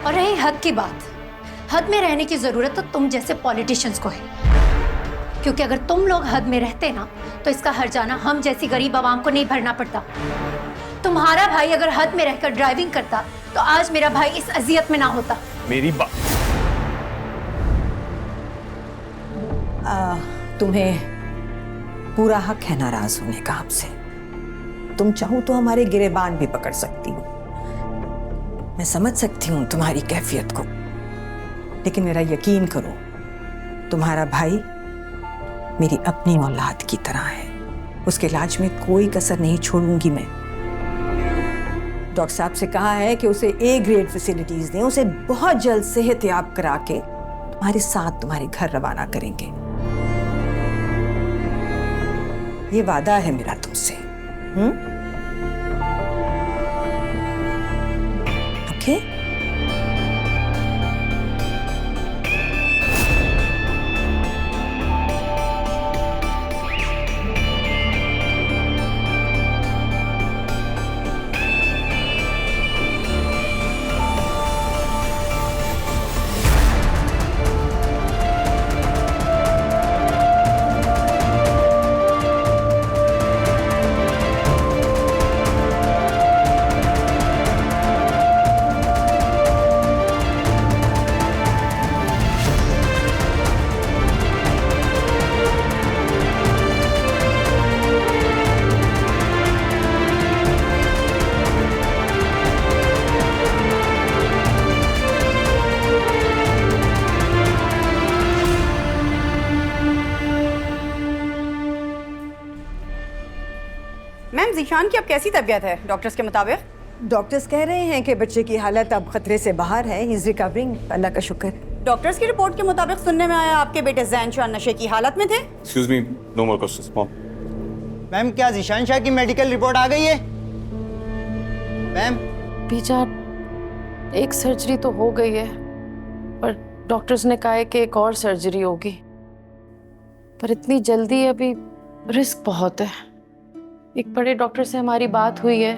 और रही हद की बात, हद में रहने की जरूरत तो तुम जैसे पॉलिटिशियंस को है, क्योंकि अगर तुम लोग हद में रहते ना तो इसका हर्जाना हम जैसी गरीब आवाम को नहीं भरना पड़ता। तुम्हारा भाई अगर हद में रहकर ड्राइविंग करता तो आज मेरा भाई इस अजियत में ना होता। मेरी बात, तुम्हें पूरा हक है नाराज होने का हमसे। तुम चाहो तो हमारे गिरेबान भी पकड़ सकती हो। मैं समझ सकती हूँ तुम्हारी कैफियत को, लेकिन मेरा यकीन करो, तुम्हारा भाई मेरी अपनी औलाद की तरह है। उसके इलाज में कोई कसर नहीं छोड़ूंगी मैं। डॉक्टर साहब से कहा है कि उसे ए ग्रेड फैसिलिटीज दें, उसे बहुत जल्द सेहतयाब करा के तुम्हारे साथ तुम्हारे घर रवाना करेंगे। ये वादा है मेरा तुमसे। ओके? मैम, ज़ीशान की अब कैसी तबीयत है डॉक्टर्स के मुताबिक? डॉक्टर्स कह रहे हैं कि बच्चे की हालत अब खतरे से बाहर है। ही इज रिकवरिंग, अल्लाह का शुक्र। डॉक्टर्स की रिपोर्ट के मुताबिक सुनने में आया आपके बेटे ज़ैन शाह नशे की हालत में थे। Excuse me, no more questions mom. Ma'am, क्या ज़ीशान शाह की मेडिकल रिपोर्ट आ गई है? मैम, बीजान, एक सर्जरी तो हो गई है, पर डॉक्टर्स ने कहा है कि एक और सर्जरी होगी, पर इतनी जल्दी अभी रिस्क बहुत है। एक बड़े डॉक्टर से हमारी बात हुई है,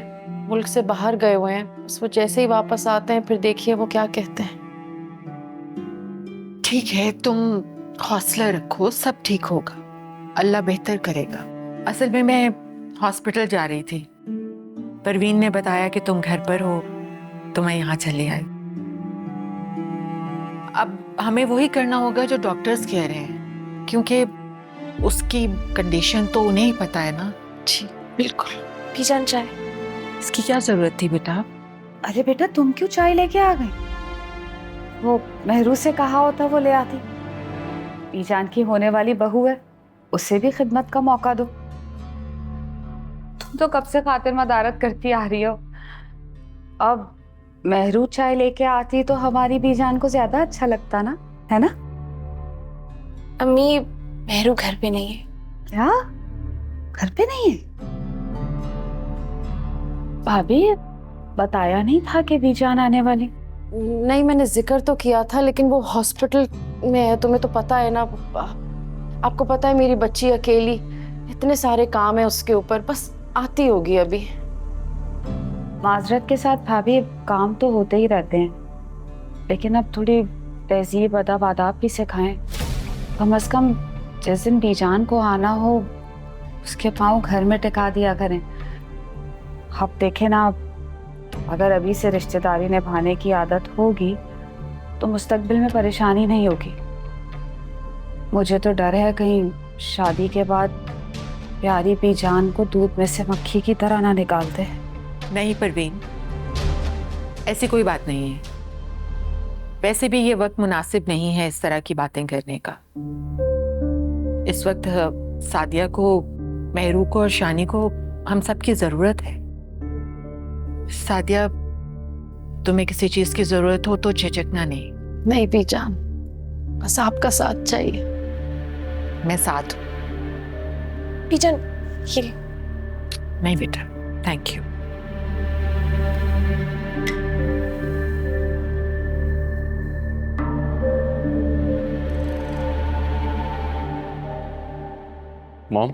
मुल्क से बाहर गए हुए हैं, बस वो जैसे ही वापस आते हैं फिर देखिए वो क्या कहते हैं। ठीक है, तुम हौसला रखो, सब ठीक होगा, अल्लाह बेहतर करेगा। असल में मैं हॉस्पिटल जा रही थी, परवीन ने बताया कि तुम घर पर हो तो मैं यहाँ चली आई। अब हमें वही करना होगा जो डॉक्टर्स कह रहे हैं, क्योंकि उसकी कंडीशन तो उन्हें ही पता है ना। जी बिल्कुल। बीजान, चाय। इसकी क्या जरूरत थी बेटा? अरे बेटा, तुम क्यों चाय लेके आ गई? वो मेहरू से कहा होता वो ले आती। बीजान की होने वाली बहू है, उसे भी खिदमत का मौका दो। तुम तो कब से खातिर मदारत करती आ रही हो। अब मेहरू चाय लेके आती तो हमारी बीजान को ज्यादा अच्छा लगता ना, है ना? अम्मी, मेहरू घर पे नहीं है। क्या? घर पे नहीं है? भाभी, बताया नहीं था कि बीजान आने वाली? नहीं, मैंने जिक्र तो किया था, लेकिन वो हॉस्पिटल में है, तुम्हें तो पता है ना। आपको पता है मेरी बच्ची अकेली, इतने सारे काम है उसके ऊपर, बस आती होगी अभी। माजरत के साथ भाभी, काम तो होते ही रहते हैं, लेकिन अब थोड़ी तहजीब अदब आदाब भी सिखाएं। कम से कम जिस दिन बीजान को आना हो उसके पाँव घर में टिका दिया करें। अब देखें ना, अगर अभी से रिश्तेदारी निभाने की आदत होगी तो मुस्तकबिल में परेशानी नहीं होगी। मुझे तो डर है कहीं शादी के बाद प्यारी बीजान को दूध में से मक्खी की तरह ना निकाल दे। नहीं परवीन, ऐसी कोई बात नहीं है। वैसे भी ये वक्त मुनासिब नहीं है इस तरह की बातें करने का। इस वक्त सादिया को, मेहरू को और शानी को हम सब की जरूरत है। सादिया, तुम्हें किसी चीज की जरूरत हो तो झिझकना नहीं। नहीं बीजान, बस आपका साथ चाहिए। मैं साथ हूं। बीजान, ये नहीं बेटा, थैंक यू। मॉम,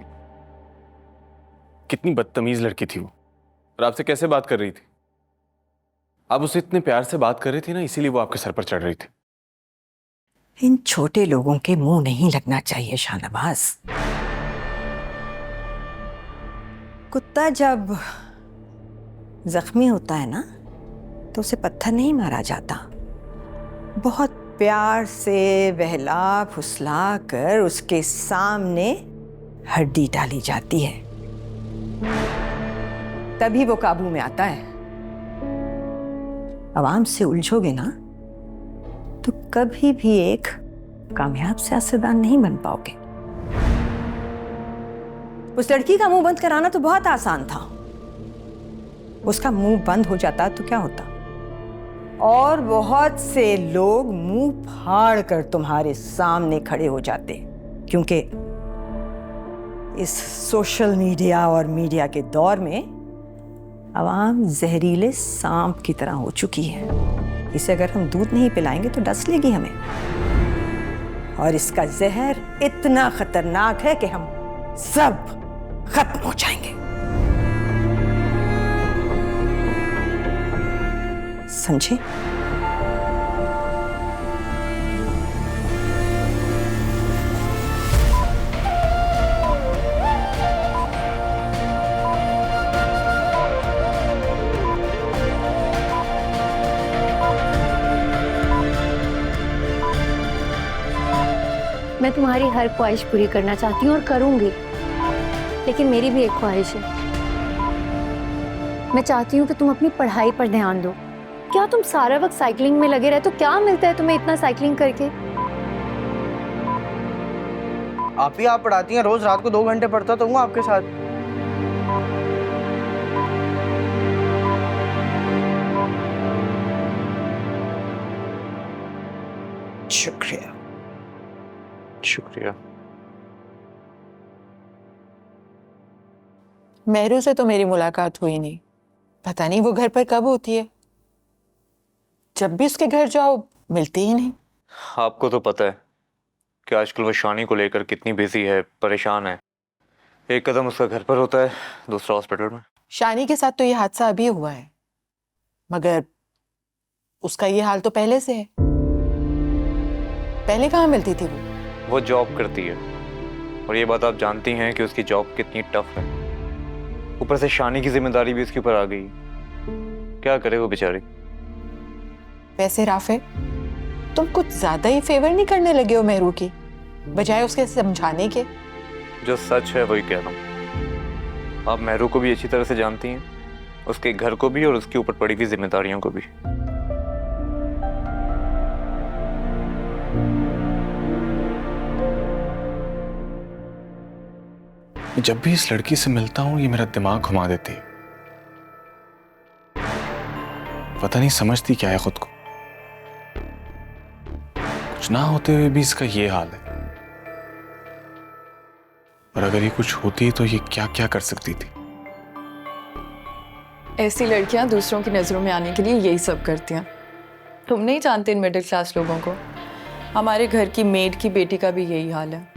कितनी बदतमीज लड़की थी वो, और आपसे कैसे बात कर रही थी? आप उससे इतने प्यार से बात कर रही थी ना, इसीलिए वो आपके सर पर चढ़ रही थी। इन छोटे लोगों के मुंह नहीं लगना चाहिए शाहनवाज। कुत्ता जब जख्मी होता है ना तो उसे पत्थर नहीं मारा जाता, बहुत प्यार से बहला फुसला कर उसके सामने हड्डी डाली जाती है, तभी वो काबू में आता है। आवाम से उलझोगे ना तो कभी भी एक कामयाब सियासतदान नहीं बन पाओगे। उस लड़की का मुंह बंद कराना तो बहुत आसान था। उसका मुंह बंद हो जाता तो क्या होता, और बहुत से लोग मुंह फाड़ कर तुम्हारे सामने खड़े हो जाते, क्योंकि इस सोशल मीडिया और मीडिया के दौर में आवाम जहरीले सांप की तरह हो चुकी है। इसे अगर हम दूध नहीं पिलाएंगे तो डस लेगी हमें, और इसका जहर इतना खतरनाक है कि हम सब खत्म हो जाएंगे। समझे? मैं तुम्हारी हर ख्वाहिश पूरी करना चाहती हूँ और करूंगी, लेकिन मेरी भी एक ख्वाहिश है। मैं चाहती हूँ कि तुम अपनी पढ़ाई पर ध्यान दो। क्या तुम सारा वक्त साइकिलिंग में लगे रहते हो? क्या मिलता है तुम्हें इतना साइकिलिंग करके? आप ही आप पढ़ाती हैं, रोज रात को 2 घंटे पढ़ता तो हूँ आपके साथ। शुक्रिया। शुक्रिया। मेहरू से तो मेरी मुलाकात हुई नहीं, पता नहीं वो घर पर कब होती है। जब भी उसके घर जाओ मिलती ही नहीं। आपको तो पता है कि आजकल वो शानी को लेकर कितनी बिजी है, परेशान है। एक कदम उसका घर पर होता है, दूसरा हॉस्पिटल में। शानी के साथ तो ये हादसा अभी हुआ है, मगर उसका ये हाल तो पहले से है। पहले कहाँ मिलती थी वो जॉब करती है, और ये बात आप जानती हैं कि उसकी जॉब कितनी टफ है। ऊपर से शानी की जिम्मेदारी भी उसके ऊपर आ गई। क्या करे वो बेचारी। वैसे राफे, तुम कुछ ज्यादा ही फेवर नहीं करने लगे हो मेहरू की, बजाय उसके समझाने के। जो सच है वही कह रहा हूँ। आप मेहरू को भी अच्छी तरह से जानती हैं, उसके घर को भी और उसके ऊपर पड़ी हुई जिम्मेदारियों को भी। जब भी इस लड़की से मिलता हूं ये मेरा दिमाग घुमा देती है। पता नहीं समझती क्या है खुद को। कुछ ना होते हुए भी इसका ये हाल है, और अगर ये कुछ होती तो ये क्या क्या कर सकती थी। ऐसी लड़कियां दूसरों की नजरों में आने के लिए यही सब करती हैं। तुम नहीं जानते इन मिडिल क्लास लोगों को। हमारे घर की मेड की बेटी का भी यही हाल है।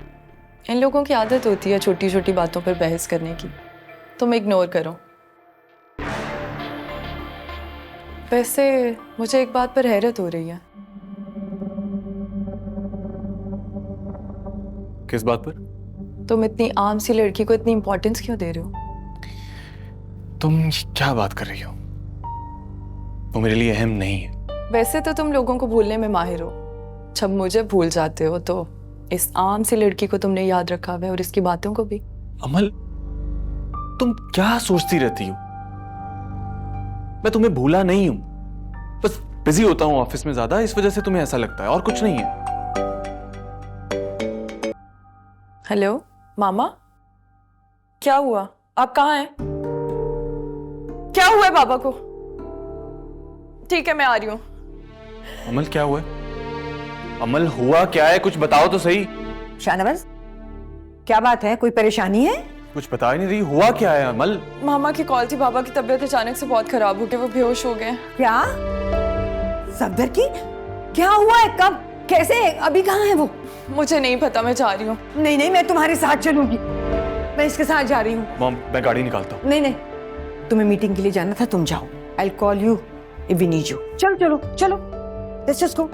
इन लोगों की आदत होती है छोटी छोटी बातों पर बहस करने की। तुम इग्नोर करो। वैसे मुझे एक बात पर हैरत हो रही है। किस बात पर? तुम इतनी आम सी लड़की को इतनी इंपॉर्टेंस क्यों दे रहे हो? तुम क्या बात कर रही हो? वो मेरे लिए अहम नहीं है। वैसे तो तुम लोगों को भूलने में माहिर हो। जब मुझे भूल जाते हो तो इस आम सी लड़की को तुमने याद रखा हुआ है, और इसकी बातों को भी। अमल, तुम क्या सोचती रहती हो? मैं तुम्हें भूला नहीं हूं, बस बिजी होता हूं ऑफिस में ज्यादा, इस वजह से तुम्हें ऐसा लगता है, और कुछ नहीं है। हेलो मामा, क्या हुआ? आप कहाँ हैं? क्या हुआ है बाबा को? ठीक है मैं आ रही हूँ। अमल क्या हुआ है? अमल हुआ क्या है, कुछ बताओ तो सही। शाहनवाज, क्या बात है? कोई परेशानी है? कुछ बता ही नहीं रही, हुआ क्या है अमल? मामा की कॉल थी, बाबा की तबीयत अचानक से बहुत खराब हो गई, वो बेहोश हो गए। क्या? सफदर की? क्या हुआ है? कब? कैसे? अभी कहाँ है वो? मुझे नहीं पता, मैं जा रही हूँ। नहीं नहीं, मैं तुम्हारे साथ चलूंगी। मैं इसके साथ जा रही हूँ। मॉम, मैं गाड़ी निकालता हूँ। नहीं नहीं, तुम्हें मीटिंग के लिए जाना था, तुम जाओ। I call you if we need you. चलो चलो चलो, let's just go.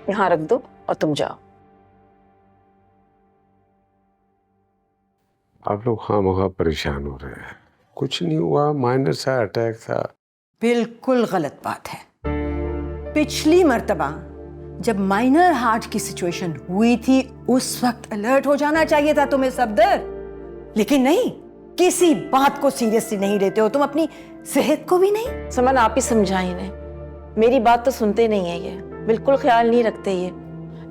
यहाँ रख दो और तुम जाओ. आप लोग खामखा परेशान हो रहे हैं. कुछ नहीं हुआ, माइनर सा अटैक था. बिल्कुल गलत बात है. पिछली मर्तबा जब माइनर हार्ट की सिचुएशन हुई थी उस वक्त अलर्ट हो जाना चाहिए था तुम्हें सफदर, लेकिन नहीं, किसी बात को सीरियसली नहीं लेते हो तुम, अपनी सेहत को भी नहीं. समन आप ही समझाइए इन्हें, मेरी बात तो सुनते नहीं है, ये बिल्कुल ख्याल नहीं रखते. ये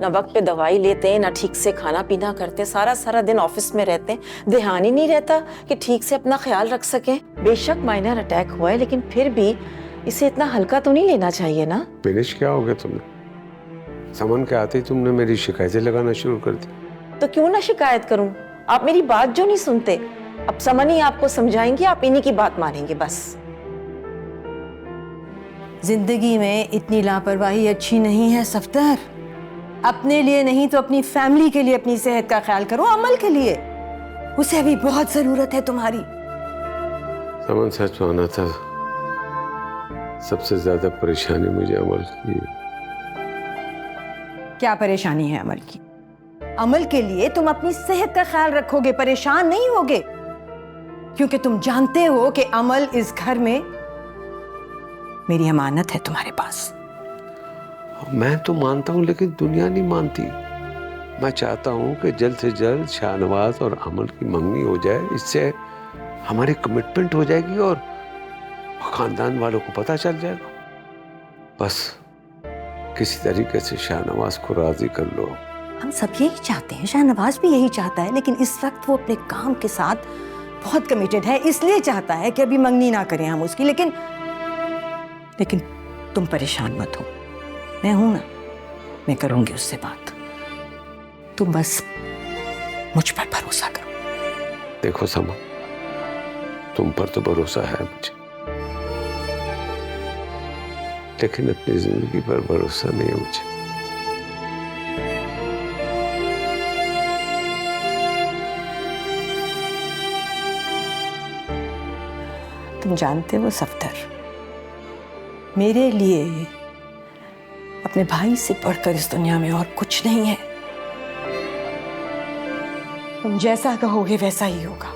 ना वक्त पे दवाई लेते हैं, ना ठीक से खाना पीना करते, सारा सारा दिन ऑफिस में रहते हैं, ध्यान ही नहीं रहता कि ठीक से अपना ख्याल रख सके. बेशक माइनर अटैक हुआ है, लेकिन फिर भी इसे इतना हल्का तो नहीं लेना चाहिए ना. फिनिश क्या हो गया तुमने? समन के आते ही तुमने मेरी शिकायतें लगाना शुरू कर दी. तो क्यों ना शिकायत करूं? आप मेरी बात जो नहीं सुनते, अब समन ही आपको समझाएंगे, आप इन्हीं की बात मानेंगे बस. जिंदगी में इतनी लापरवाही अच्छी नहीं है सफदर. अपने लिए नहीं तो अपनी फैमिली के लिए अपनी सेहत का ख्याल करो, अमल के लिए. उसे अभी बहुत जरूरत है तुम्हारी. समन सच माना था, सबसे ज्यादा परेशानी मुझे अमल की है. क्या परेशानी है अमल की? अमल के लिए तुम अपनी सेहत का ख्याल रखोगे, परेशान नहीं होगे, क्योंकि तुम जानते हो कि अमल इस घर में मेरी अमानत है तुम्हारे पास. मैं तो मानता हूँ, लेकिन दुनिया नहीं मानती. मैं चाहता हूँ कि जल्द से जल्द शाहनवाज और अमल की मंगनी हो जाए. इससे हमारी कमिटमेंट हो जाएगी और खानदान वालों को पता चल जाएगा. बस किसी तरीके से शाहनवाज को राजी कर लो. हम सब यही चाहते हैं, शाहनवाज भी यही चाहता है, लेकिन इस वक्त वो अपने काम के साथ बहुत कमिटेड है, इसलिए चाहता है कि अभी मंगनी ना करें हम उसकी. लेकिन तुम परेशान मत हो, मैं हूं ना, मैं करूंगी उससे बात. तुम बस मुझ पर भरोसा करो. देखो समा, तुम पर तो भरोसा है मुझे, लेकिन अपनी जिंदगी पर भरोसा नहीं है मुझे. तुम जानते हो सफदर, मेरे लिए अपने भाई से बढ़कर इस दुनिया में और कुछ नहीं है. तुम जैसा कहोगे वैसा ही होगा.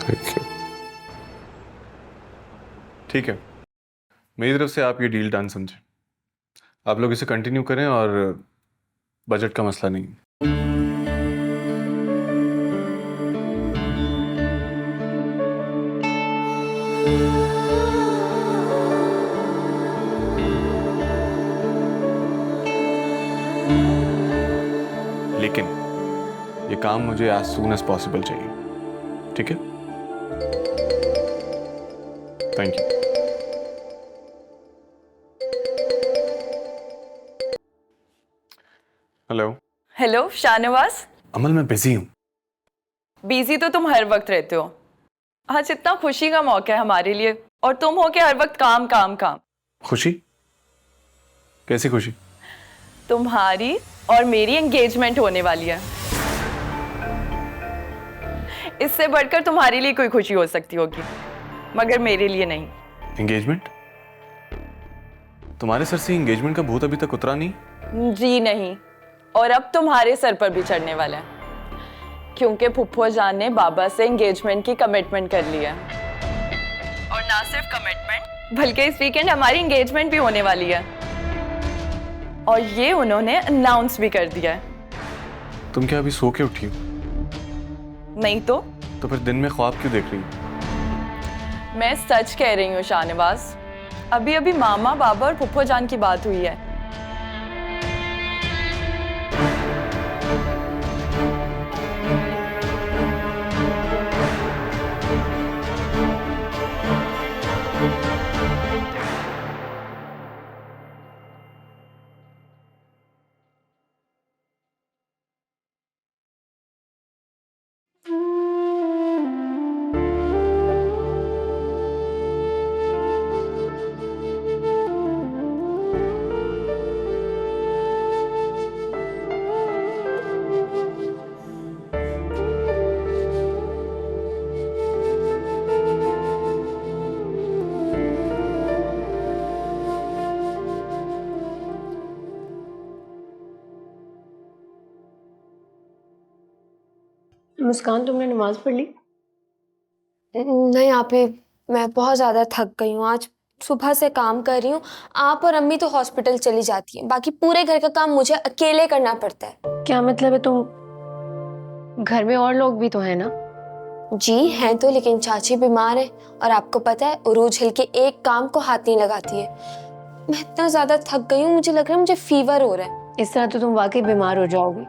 Thank you. ठीक है, मेरी तरफ से आप ये डील डन समझे. आप लोग इसे कंटिन्यू करें और बजट का मसला नहीं. लेकिन ये काम मुझे as soon as possible चाहिए. ठीक है? Thank you. Hello. Hello Shahnawaz. Amal, मैं बिजी हूँ. बिजी तो तुम हर वक्त रहते हो. आज इतना खुशी का मौका है हमारे लिए, और तुम हो के हर वक्त काम काम काम. खुशी? कैसी खुशी? तुम्हारी और मेरी एंगेजमेंट होने वाली है. इससे बढ़कर तुम्हारे लिए कोई खुशी हो सकती होगी, मगर मेरे लिए नहीं. एंगेजमेंट? तुम्हारे सर से एंगेजमेंट का भूत अभी तक उतरा नहीं? जी नहीं, और अब तुम्हारे सर पर भी चढ़ने वाला है, क्योंकि फुप्पो जान ने बाबा से एंगेजमेंट की कमिटमेंट कर ली है. और ना सिर्फ कमिटमेंट, बल्कि इस वीकेंड हमारी एंगेजमेंट भी होने वाली है, और ये उन्होंने अनाउंस भी कर दिया है. तुम क्या अभी सो के उठी हो? नहीं तो फिर दिन में ख्वाब क्यों देख रही हो? मैं सच कह रही हूँ शाहनवाज. अभी अभी मामा, बाबा और फुप्पो जान की बात हुई है. मुस्कान, तुमने नमाज पढ़ ली? नहीं आपी, मैं बहुत ज़्यादा थक गई हूँ। आज सुबह से काम कर रही हूँ। आप और अम्मी तो हॉस्पिटल चली जाती हैं, बाकी पूरे घर का काम मुझे अकेले करना पड़ता है। क्या मतलब है? तुम घर में और लोग भी तो हैं ना? जी हैं तो, लेकिन चाची बीमार है और आपको पता है उरूज हिल के एक काम को हाथ नहीं लगाती है। मैं इतना ज़्यादा थक गई हूँ, मुझे लग रहा है मुझे फीवर हो रहा है। इस तरह तो तुम वाकई बीमार हो जाओगी।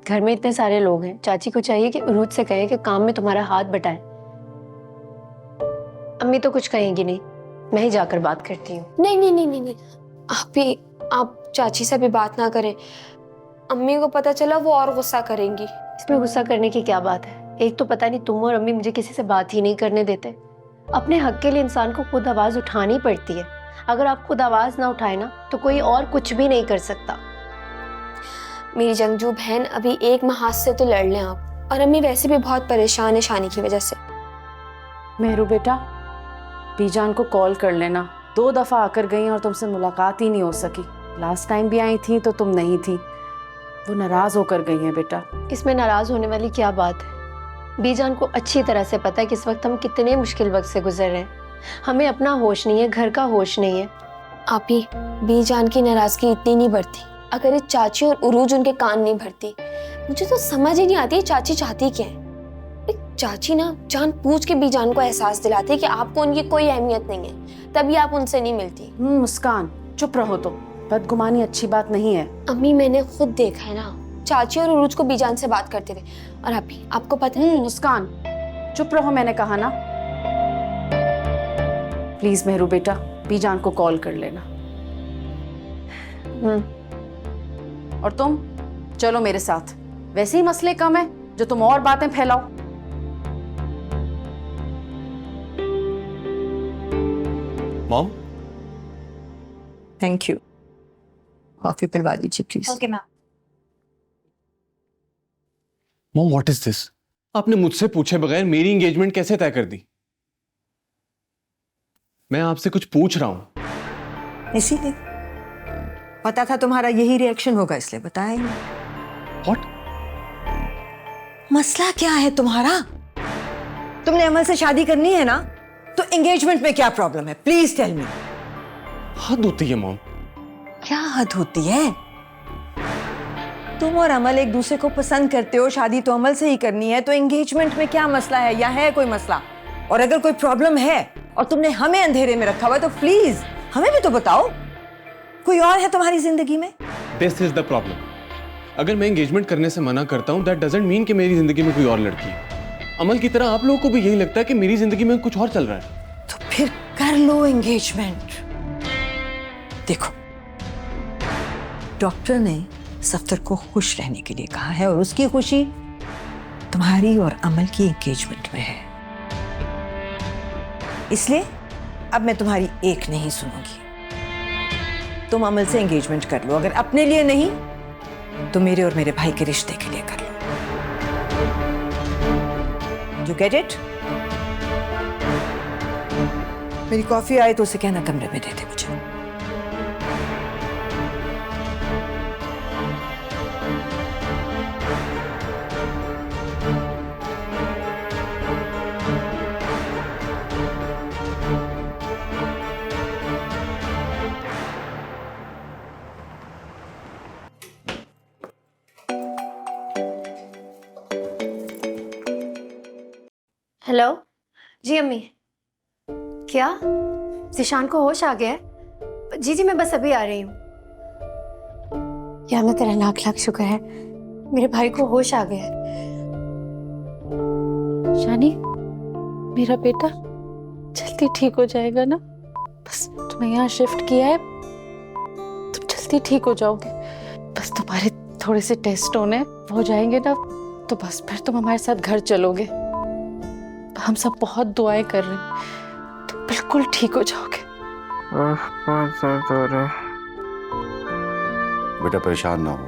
घर में इतने सारे लोग हैं, चाची को चाहिए कि उरूज से कहे कि काम में तुम्हारा हाथ बटाए। अम्मी तो कुछ कहेंगी नहीं, मैं ही जाकर बात करती हूँ। नहीं नहीं नहीं नहीं नहीं, आप चाची से भी बात ना करें। अम्मी को पता चला वो और गुस्सा करेंगी। इसमें गुस्सा करने की क्या बात है? एक तो पता नहीं तुम और अम्मी मुझे किसी से बात ही नहीं करने देते। अपने हक के लिए इंसान को खुद आवाज उठानी पड़ती है। अगर आप खुद आवाज ना उठाए ना तो कोई और कुछ भी नहीं कर सकता। मेरी जंगजू बहन, अभी एक माह से तो लड़ लें आप। और अम्मी वैसे भी बहुत परेशान है शानी की वजह से। मेहरू बेटा, बीजान को कॉल कर लेना। 2 दफा आकर गई और तुमसे मुलाकात ही नहीं हो सकी। लास्ट टाइम भी आई थी तो तुम नहीं थी। वो नाराज होकर गई हैं बेटा। इसमें नाराज होने वाली क्या बात है? बीजान को अच्छी तरह से पता है कि इस वक्त हम कितने मुश्किल वक्त से गुजर रहे हैं। हमें अपना होश नहीं है, घर का होश नहीं है। आपी, बीजान की नाराजगी इतनी नहीं बढ़ती अगर ये चाची और उरूज उनके कान नहीं भरती। मुझे तो समझ ही नहीं आती चाची चाहती क्या है। चाची ना जान पूछ के बीजान को एहसास दिलाती है कि आपको उनकी कोई अहमियत नहीं है, तभी आप उनसे नहीं मिलती। मुस्कान, चुप रहो। तो बदगुमानी अच्छी बात नहीं है। अम्मी, मैंने खुद देखा है ना, चाची और उरूज को बीजान से बात करते थे। और आपको पता है। मुस्कान, चुप रहो, मैंने कहा ना। प्लीज मेहरू बेटा, बीजान को कॉल कर लेना। और तुम चलो मेरे साथ। वैसे ही मसले कम है जो तुम और बातें फैलाओ। Mom, thank you. कॉफी पिलवा दीजिए please. Okay ma'am. Mom, what is this? आपने मुझसे पूछे बगैर मेरी एंगेजमेंट कैसे तय कर दी? मैं आपसे कुछ पूछ रहा हूं। इसीलिए पता था तुम्हारा यही रिएक्शन होगा, इसलिए बताया ही नहीं। What? मसला क्या है तुम्हारा? तुमने अमल से शादी करनी है ना, तो एंगेजमेंट में क्या प्रॉब्लम है? Please tell me. हद होती है मॉम। क्या हद होती है? तुम और अमल एक दूसरे को पसंद करते हो, शादी तो अमल से ही करनी है, तो एंगेजमेंट में क्या मसला है या है कोई मसला? और अगर कोई प्रॉब्लम है और तुमने हमें अंधेरे में रखा हुआ है तो प्लीज हमें भी तो बताओ। कोई और है तुम्हारी जिंदगी में? This is the problem. अगर मैं एंगेजमेंट करने से मना करता हूं, दैट डजंट मीन कि मेरी जिंदगी में कोई और लड़की है। अमल की तरह आप लोगों को भी यही लगता है कि मेरी जिंदगी में कुछ और चल रहा है। तो फिर कर लो एंगेजमेंट। देखो, डॉक्टर ने सफ्तर को खुश रहने के लिए कहा है और उसकी खुशी तुम्हारी और अमल की एंगेजमेंट में है। इसलिए अब मैं तुम्हारी एक नहीं सुनूंगी। तुम अमल से एंगेजमेंट कर लो, अगर अपने लिए नहीं तो मेरे और मेरे भाई के रिश्ते के लिए कर लो। You get it? मेरी कॉफी आए तो उसे कहना कमरे में दे दे मुझे। हेलो जी अम्मी। क्या जिशान को होश आ गया है? जी जी, मैं बस अभी आ रही हूँ। यार, मैं तेरा लाख लाख शुक्र है, मेरे भाई को होश आ गया है। शानी, मेरा बेटा जल्दी ठीक हो जाएगा ना? बस तुम्हें यहाँ शिफ्ट किया है, तुम जल्दी ठीक हो जाओगे। बस तुम्हारे थोड़े से टेस्ट होने हो जाएंगे ना, तो बस फिर तुम हमारे साथ घर चलोगे। हम सब बहुत दुआएं कर रहे हैं, तुम बिल्कुल ठीक हो जाओगे। बेटा परेशान ना हो,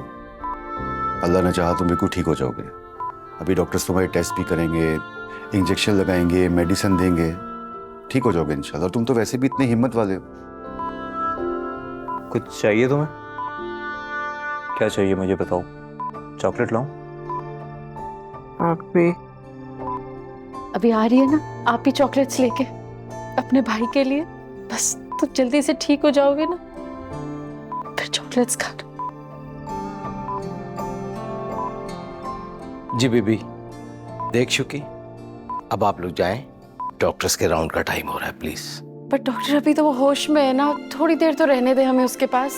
अल्लाह ने चाहा तुम बिल्कुल ठीक हो जाओगे। अभी डॉक्टर्स तुम्हारे टेस्ट भी करेंगे, इंजेक्शन लगाएंगे, मेडिसिन देंगे, ठीक हो जाओगे इंशाल्लाह। तुम तो वैसे भी इतने हिम्मत वाले हो। कुछ चाहिए तुम्हें? क्या चाहिए मुझे बताओ, चॉकलेट लाऊं? आप भी अभी आ रही है ना, आप ही चॉकलेट्स लेके अपने भाई के लिए। बस तो जल्दी से ठीक हो जाओगे ना, फिर चॉकलेट्स खाना। जी बीबी, देख चुकी, अब आप लोग जाएं, डॉक्टर्स के राउंड का टाइम हो रहा है, प्लीज। पर डॉक्टर अभी तो वो होश में है ना, थोड़ी देर तो रहने दे हमें उसके पास।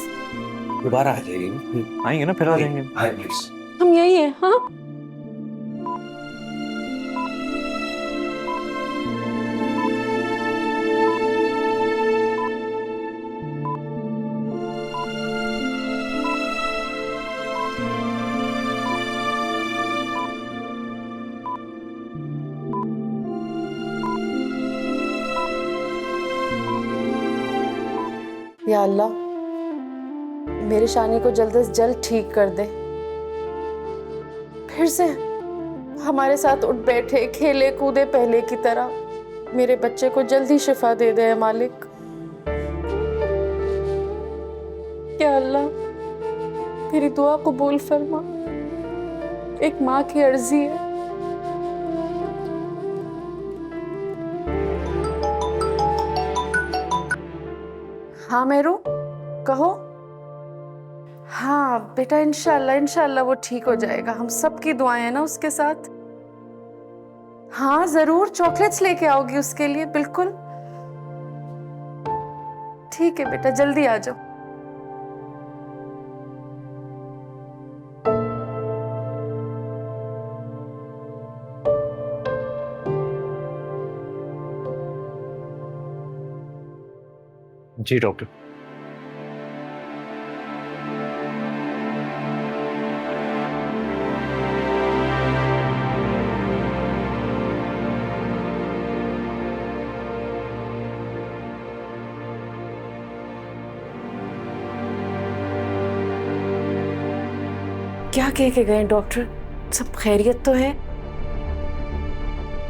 दोबारा आ जाएगी। आएंगे ना, फिर आ जाएंगे। हाँ प्लीज। हम यही हैं। हाँ या अल्लाह, मेरे शानी को जल्द से जल्द ठीक कर दे। फिर से हमारे साथ उठ बैठे, खेले कूदे पहले की तरह। मेरे बच्चे को जल्दी शिफा दे दे मालिक। या अल्लाह, मेरी दुआ कबूल फरमा। एक माँ की अर्जी है। हाँ मेरू, कहो। हाँ बेटा, इंशाल्लाह इंशाल्लाह वो ठीक हो जाएगा। हम सबकी दुआएं हैं ना उसके साथ। हाँ जरूर, चॉकलेट्स लेके आओगी उसके लिए? बिल्कुल ठीक है बेटा, जल्दी आ जाओ। जी डॉक्टर। क्या कह के गए डॉक्टर? सब खैरियत तो है?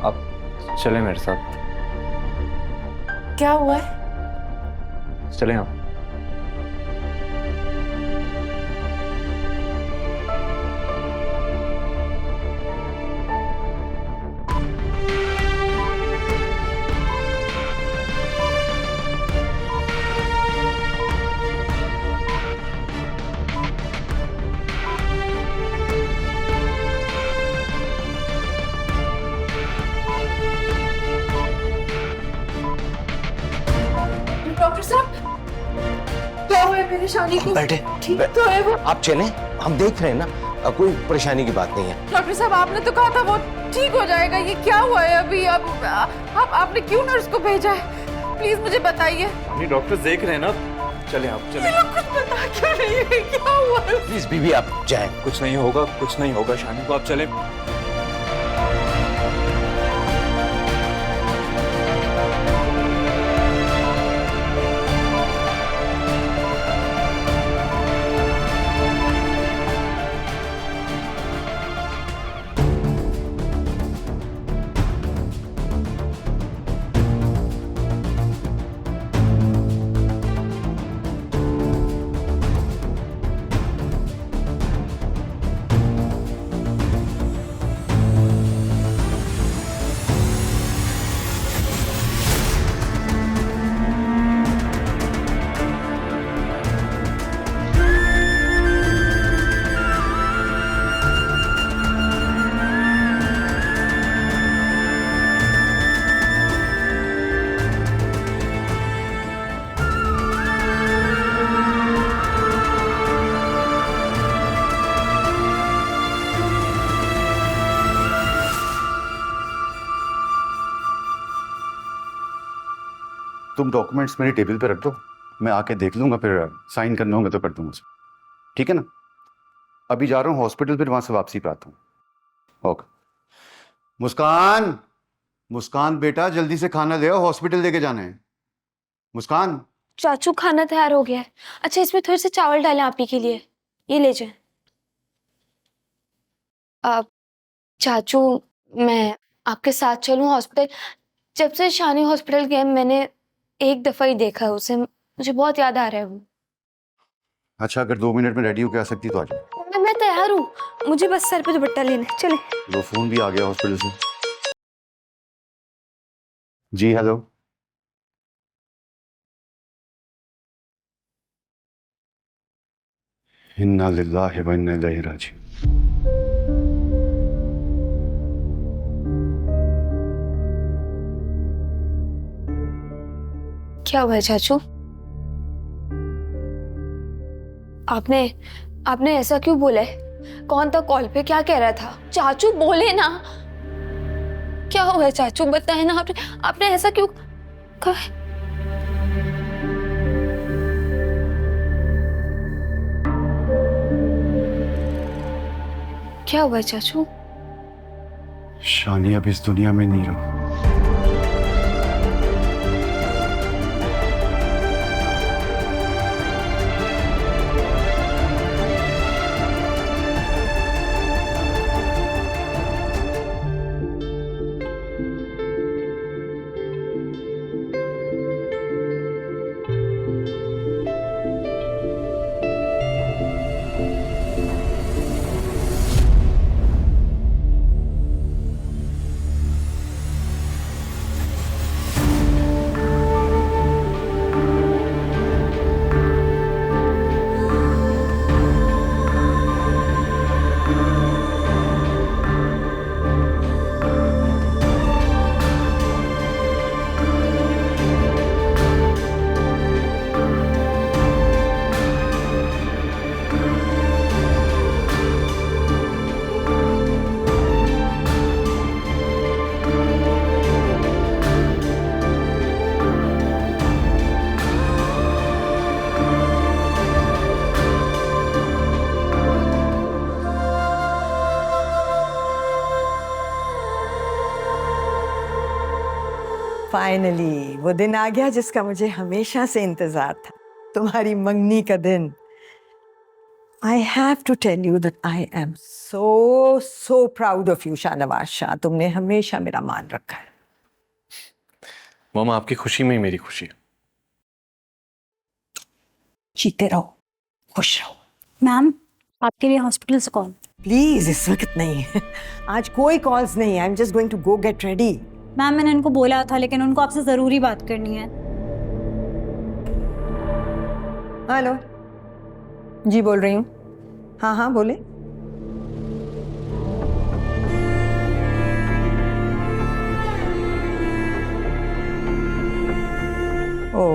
आप चले मेरे साथ। क्या हुआ है? चलें आप। डॉक्टर साहब, क्या हुआ है मेरी शानी को? बैठे, ठीक तो है वो? आप चलें, हम देख रहे हैं ना, कोई परेशानी की बात नहीं है। डॉक्टर साहब, आपने तो कहा था वो ठीक हो जाएगा। ये क्या हुआ है अभी? अब आपने क्यों नर्स को भेजा है? प्लीज मुझे बताइए। नहीं, डॉक्टर देख रहे हैं ना, चलें आप, चलें। कुछ बता क्यों नहीं है? क्या हुआ है? प्लीज बीबी आप जाएं। कुछ नहीं होगा, कुछ नहीं होगा शानी को, आप चलें। तुम डॉक्यूमेंट्स मेरी टेबल पे रख दो, मैं आके देख लूंगा, फिर साइन करने होंगे तो कर दूंगा उसमें, ठीक है ना? अभी जा रहा हूँ हॉस्पिटल, फिर वहां से वापसी पे आता हूँ। ओके। मुस्कान, मुस्कान बेटा जल्दी से खाना ले आओ, हॉस्पिटल लेके जाना है। मुस्कान। चाचू खाना तैयार हो गया है। अच्छा इसमें थोड़े से चावल डालें आप ही के लिए, ये ले जाएं। चाचू मैं आपके साथ चलूं हॉस्पिटल? जब से शानी हॉस्पिटल गए मैंने एक दफा ही देखा है उसे, मुझे बहुत याद आ रहा है वो। अच्छा अगर 2 मिनट में रेडी होके आ सकती तो आ जाओ। मैं तैयार तैयार हूँ, मुझे बस सर पे दुपट्टा लेना है, चले। वो फोन भी आ गया हॉस्पिटल से। जी हेलो। इन्ना लिल्लाहि व इन्ना इलैहि राजिऊन। क्या हुआ है चाचू? आपने आपने ऐसा क्यों बोला है? कौन था कॉल पे, क्या कह रहा था? चाचू बोले ना, क्या हुआ है चाचू, बताए ना। आपने ऐसा क्यों कहा? क्या हुआ है चाचू? शानी अब इस दुनिया में नहीं रहो। फाइनली वो दिन आ गया जिसका मुझे हमेशा से इंतजार था, तुम्हारी मंगनी का दिन। I have to tell you that I am so proud of you Shahnawaz Shah. तुमने हमेशा मेरा मान रखा है। मामा, आपकी खुशी में ही मेरी खुशी है। जीते रहो, खुश रहो। मैम, आपके लिए हॉस्पिटल से कॉल। प्लीज, इस वक्त नहीं है। आज कोई कॉल्स नहीं है। I am just going to go get ready. Ma'am, मैंने उनको बोला था, लेकिन उनको आपसे जरूरी बात करनी है। हेलो जी, बोल रही हूँ। हाँ हाँ बोले। ओ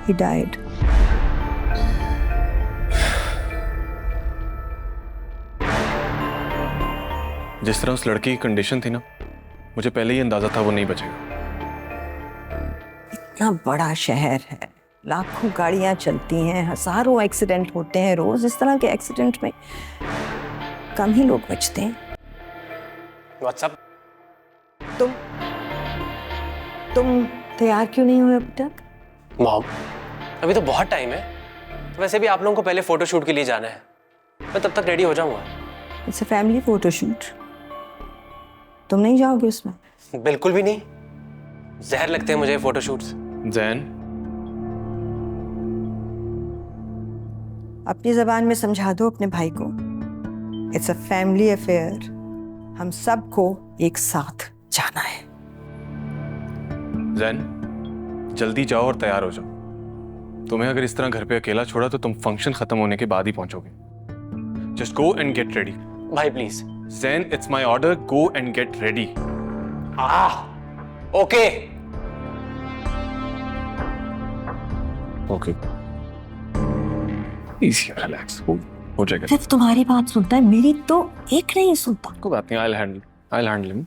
he died. जिस तरह उस लड़के की कंडीशन थी ना, मुझे पहले ही अंदाजा था वो नहीं बचेगा। इतना बड़ा शहर है, लाखों गाड़ियां चलती हैं, हजारों एक्सीडेंट होते हैं रोज। इस तरह के एक्सीडेंट में कम ही लोग बचते हैं। व्हाट्सएप। तुम तैयार क्यों नहीं हुए अब तक? मॉम, अभी तो बहुत टाइम है। वैसे भी आप लोगों को पहले फोटोशूट के लिए जाना है, मैं तब तक रेडी हो जाऊंगा। इट्स अ फैमिली फोटोशूट, तुम नहीं जाओगे उसमें? बिल्कुल भी नहीं, जहर लगते हैं मुझे फोटोशूट्स। जैन, अपनी जबान में समझा दो अपने भाई को। इट्स अ फैमिली अफेयर, हम सबको एक साथ जाना है। जैन, जल्दी जाओ और तैयार हो जाओ। तुम्हें अगर इस तरह घर पे अकेला छोड़ा तो तुम फंक्शन खत्म होने के बाद ही पहुंचोगे। Just go and get ready. भाई please. Jain, it's my order, go and get ready. Okay okay, easy, relax, हो जाएगा। सिर्फ तुम्हारी बात सुनता है, मेरी तो एक नहीं सुनता। कोई बात नहीं, आई विल हैंडल हिम।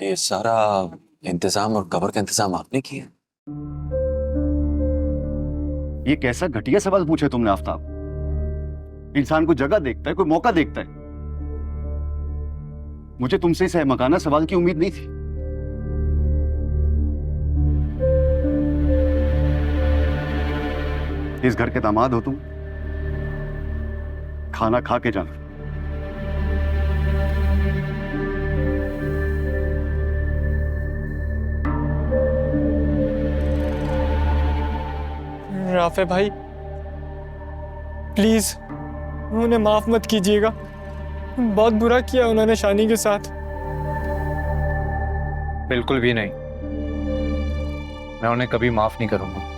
ये सारा इंतजाम और कवर का इंतजाम आपने किया? ये कैसा घटिया सवाल पूछे तुमने आफ्ताब? इंसान को जगह देखता है, कोई मौका देखता है। मुझे तुमसे इस मकाना सवाल की उम्मीद नहीं थी। इस घर के दामाद हो तुम, खाना खा के जाना। राफे भाई प्लीज उन्हें माफ मत कीजिएगा, बहुत बुरा किया उन्होंने शानी के साथ। बिल्कुल भी नहीं, मैं उन्हें कभी माफ नहीं करूंगा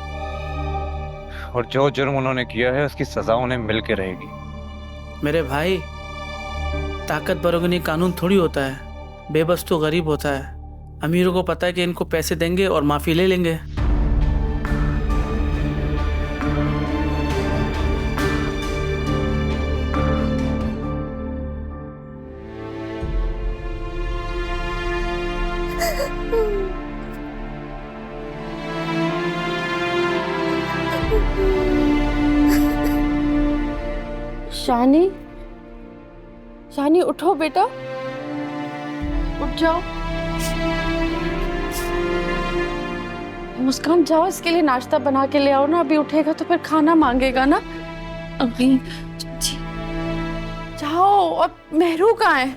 और जो जुर्म उन्होंने किया है उसकी सजा उन्हें मिल के रहेगी। मेरे भाई, ताकतवरों के लिए कानून थोड़ी होता है, बेबस तो गरीब होता है। अमीरों को पता है कि इनको पैसे देंगे और माफी ले लेंगे। शानी, शानी उठो बेटा, उठ जाओ। मुस्कान जाओ, इसके लिए नाश्ता बना के ले आओ ना, अभी उठेगा तो फिर खाना मांगेगा ना। अभी जाओ। अब मेहरू कहाँ है?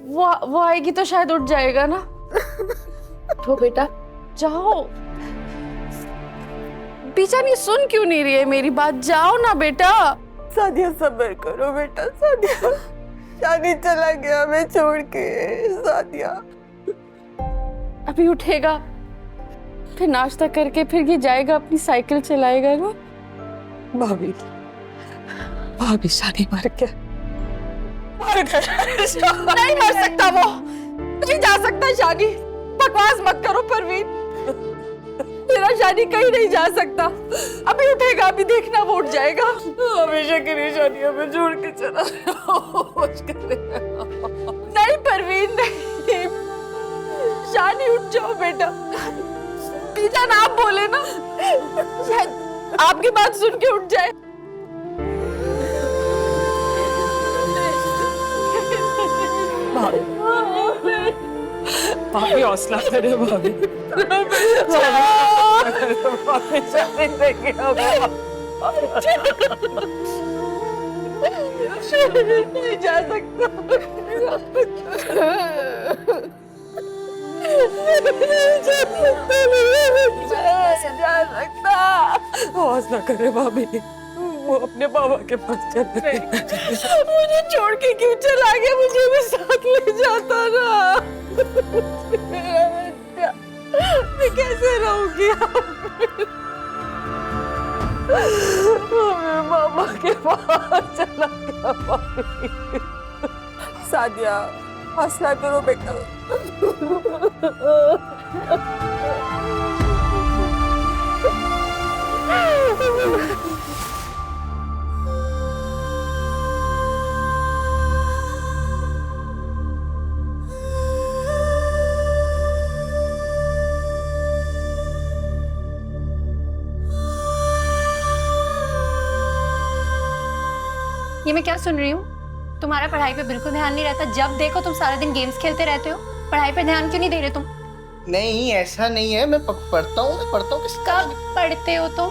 वो आएगी तो शायद उठ जाएगा ना। उठो बेटा, जाओ। बीजानी सुन क्यों नहीं रही है मेरी बात? जाओ ना बेटा। सादिया सब्र करो बेटा, सादिया। शानी चला गया हमें छोड़ के, सादिया। अभी उठेगा, फिर नाश्ता करके फिर ये जाएगा, अपनी साइकिल चलाएगा ना। भाभी, भाभी शानी मर गया। नहीं मर सकता वो, नहीं जा सकता शानी। बकवास मत करो परवीन, मेरा शानी कहीं नहीं जा सकता। अभी उठेगा, अभी देखना वो उठ जाएगा। हमेशा की निशानी हमें छोड़ के चला। नहीं परवीन, नहीं। शानी उठ जाओ बेटा। बीजान आप बोले ना, शायद आपकी बात सुन के उठ जाए। भाभी हौसला करे, भाभी। नहीं जा सकता, जा सकता। हौसला करे भाभी, वो अपने बाबा के पास चल रही। मुझे छोड़ के क्यों चला गया? मुझे भी साथ ले जाता ना। मैं कैसे रहूंगी? मेरे मामा के पास चला गया भाभी। सादिया हौसला करो बेटा। ये मैं क्या सुन रही हूँ? तुम्हारा पढ़ाई पे बिल्कुल ध्यान नहीं रहता। जब देखो तुम सारा दिन गेम्स खेलते रहते हो। पढ़ाई पे ध्यान क्यों नहीं दे रहे तुम? नहीं ऐसा नहीं है, मैं पढ़ता हूँ। मैं पढ़ता हूँ। कब पढ़ते हो तुम?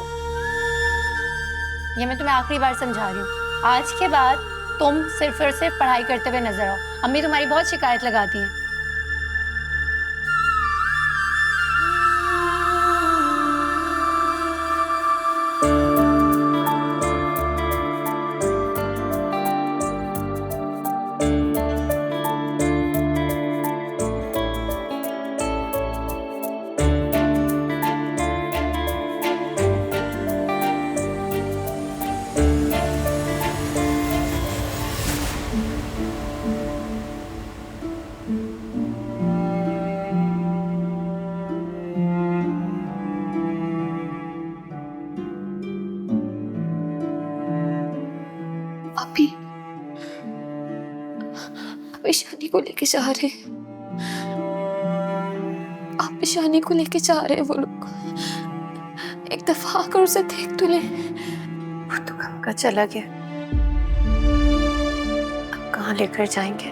ये मैं तुम्हें आखिरी बार समझा रही हूँ। आज के बाद तुम सिर्फ और सिर्फ पढ़ाई करते हुए नजर आओ। अम्मी तुम्हारी बहुत शिकायत लगाती है। आप ईशानी को लेके जा रहे हैं, आप ईशानी को लेके जा रहे हैं। वो लोग एक दफा आकर उसे देख तो ले। वो तो गंगा चला गया, अब कहाँ लेकर जाएंगे?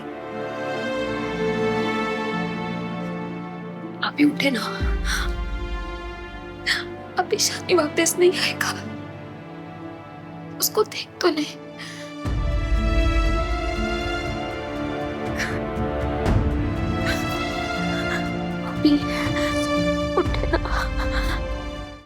अभी उठे ना, अभी ईशानी वापस नहीं आएगा, उसको देख तो ले। अभी